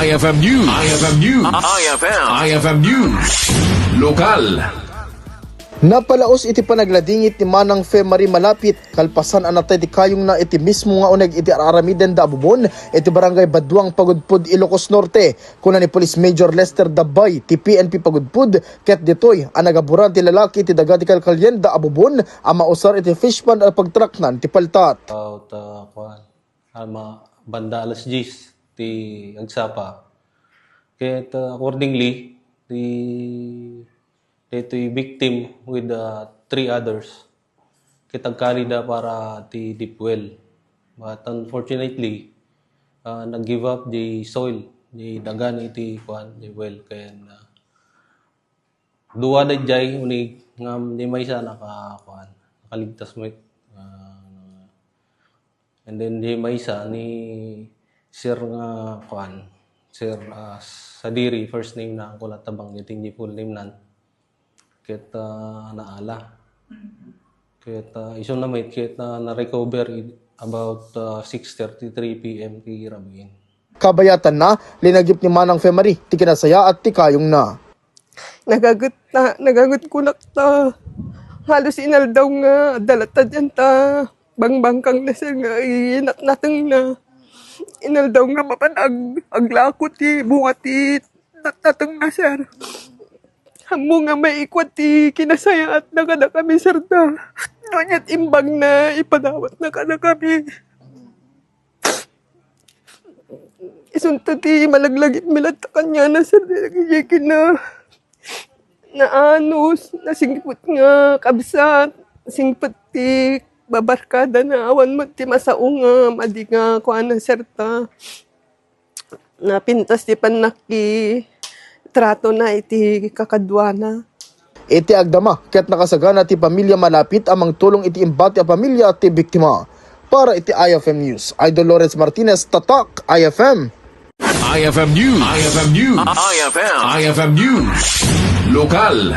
IFM News. IFM News. IFM News. Lokal. Napalaos iti panagladingit ni Manang Fe Marie malapit kalpasan anatay ti kayong na iti mismo nga uneg iti aramiden da Abubon iti barangay Baduang Pagudpud Ilocos Norte kuna ni Police Major Lester Dabay ti PNP Pagudpud ket ditoy ang nagaburan ti lalaki ti dagati kalkalyen da Abubon ang mausar iti fish pond at pagtraknan ti paltat. Banda alas 10 ti agsapa ket accordingly ito'y victim with 3 others. Kitagkali da para ti deep well. But unfortunately, nag-give up the soil, the dagan iti the well. Kaya duwa da jay unig ngam di may isa nakaligtas mo. And then di may isa ni Sir Sir Sadiri, first name na ako latabang iting di full name nan. Kita naala. Kita iso na may kita na-recover about 6:33 PM ti Rabin. Kabayatan na linagip ni Manang Fe Marie ti kinasaya at ti kayong na. Nagagut kulak ta. Halos inaldaw nga dalata dyan ta. Bangbangkang na siya nga inatnatang na. Inaldaw nga mapanag aglako ti bunga ti natnatang na siya. Hamo nga may ikwat ti kinasaya at nakada kami sarda. Ngunit imbang na ipadawat nakada kami. Isunta ti malaglagit milad ta kanya na sarda. Nagiyakin na anos, nasingput nga kabsat, singput ti babarkada na awan mo ti masaong nga madi nga kuha na sarta. Napintas ti panaki. Trato na iti kakadwana. Iti agdama ket nakasagana ti pamilya malapit amang tulong iti imbati a pamilya ti biktima. Para iti IFM News, Idol Lawrence Martinez, Tatak, IFM. IFM News. IFM News. IFM News. Lokal.